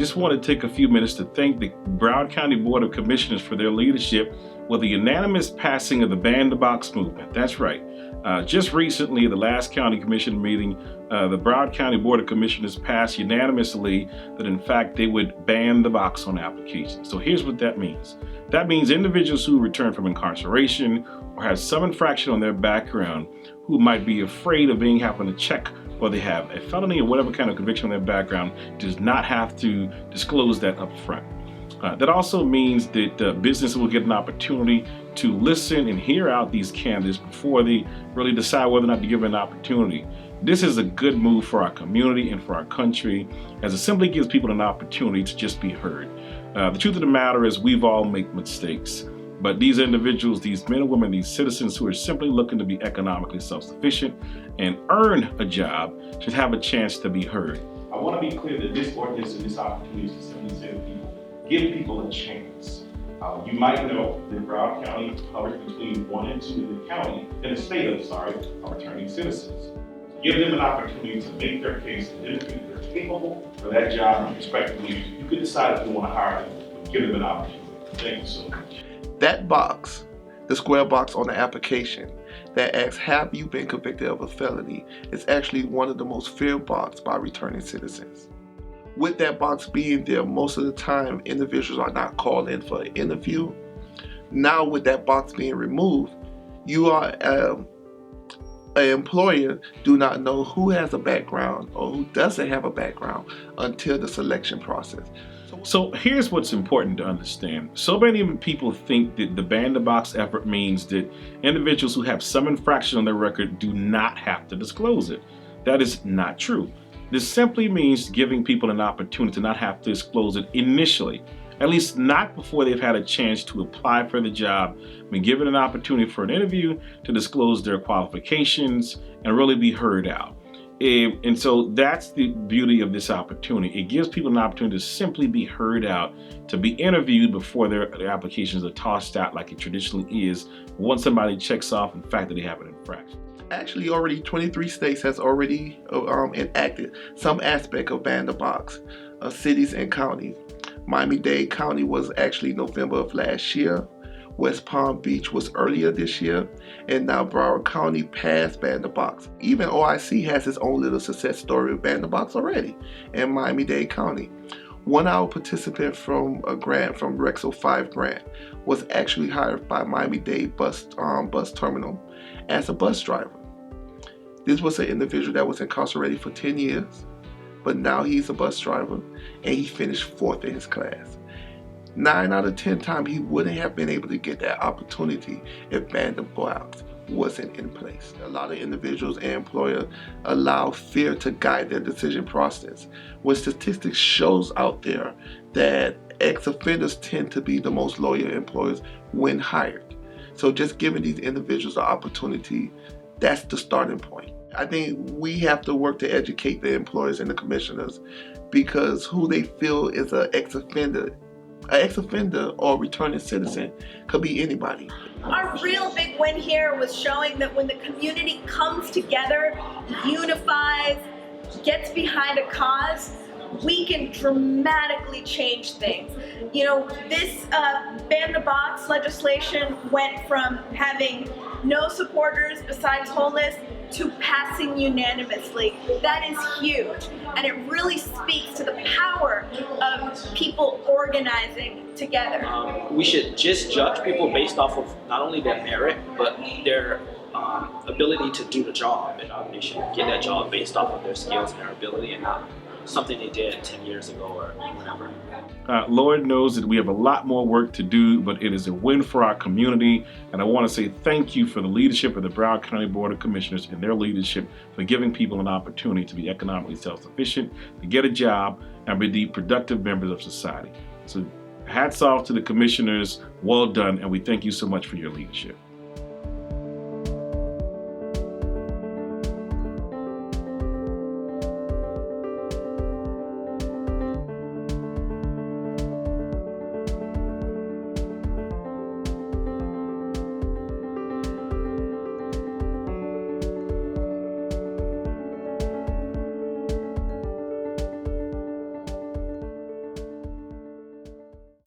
just want to take a few minutes to thank the Broward County Board of Commissioners for their leadership with the unanimous passing of the Ban the Box movement. That's right. Just recently, at the last county commission meeting, the Broward County Board of Commissioners passed unanimously that in fact they would ban the box on applications. So here's what that means. That means individuals who return from incarceration or have some infraction on their background who might be afraid of having to check whether they have a felony or whatever kind of conviction on their background does not have to disclose that up front. That also means that businesses will get an opportunity to listen and hear out these candidates before they really decide whether or not to give an opportunity. This is a good move for our community and for our country, as it simply gives people an opportunity to just be heard. The truth of the matter is we've all made mistakes, but these individuals, these men and women, these citizens who are simply looking to be economically self-sufficient and earn a job should have a chance to be heard. I want to be clear that this ordinance and this opportunity is to simply say to people, give people a chance. You might know that Broward County covers between 1 and 2 in the county, in the state of returning citizens. Give them an opportunity to make their case and indicate they're capable for that job, and respectively, you can decide if you want to hire them, but give them an opportunity. Thank you so much. That box, the square box on the application that asks, have you been convicted of a felony, is actually one of the most feared boxes by returning citizens. With that box being there, most of the time individuals are not called in for an interview. Now with that box being removed, you are an employer do not know who has a background or who doesn't have a background until the selection process. So here's what's important to understand. So many people think that the Ban the Box effort means that individuals who have some infraction on their record do not have to disclose it. That is not true. This simply means giving people an opportunity to not have to disclose it initially, at least not before they've had a chance to apply for the job, been given an opportunity for an interview to disclose their qualifications and really be heard out. And so that's the beauty of this opportunity. It gives people an opportunity to simply be heard out, to be interviewed before their applications are tossed out like it traditionally is once somebody checks off the fact that they have an infraction. Actually, already 23 states has already enacted some aspect of Ban the Box, cities and counties. Miami-Dade County was actually November of last year. West Palm Beach was earlier this year, and now Broward County passed Ban the Box. Even OIC has its own little success story with Ban the Box already in Miami-Dade County. One of our participants from a grant from Rexo 5 grant was actually hired by Miami-Dade bus terminal as a bus driver. This was an individual that was incarcerated for 10 years, but now he's a bus driver and he finished 4th in his class. 9 out of 10 times he wouldn't have been able to get that opportunity if Ban the Box wasn't in place. A lot of individuals and employers allow fear to guide their decision process. When statistics shows out there that ex-offenders tend to be the most loyal employers when hired. So just giving these individuals an opportunity, that's the starting point. I think we have to work to educate the employers and the commissioners, because who they feel is an ex-offender or returning citizen could be anybody. Our real big win here was showing that when the community comes together, unifies, gets behind a cause, we can dramatically change things. You know, this Ban the Box legislation went from having no supporters besides wholeness to passing unanimously. That is huge, and it really speaks to the power of people organizing together. We should just judge people based off of not only their merit, but their ability to do the job. And they should get that job based off of their skills and their ability, and not something they did 10 years ago or whatever. Lord knows that we have a lot more work to do, but it is a win for our community. And I want to say thank you for the leadership of the Broward County Board of Commissioners and their leadership for giving people an opportunity to be economically self-sufficient, to get a job, and be productive members of society. So hats off to the commissioners. Well done, and we thank you so much for your leadership.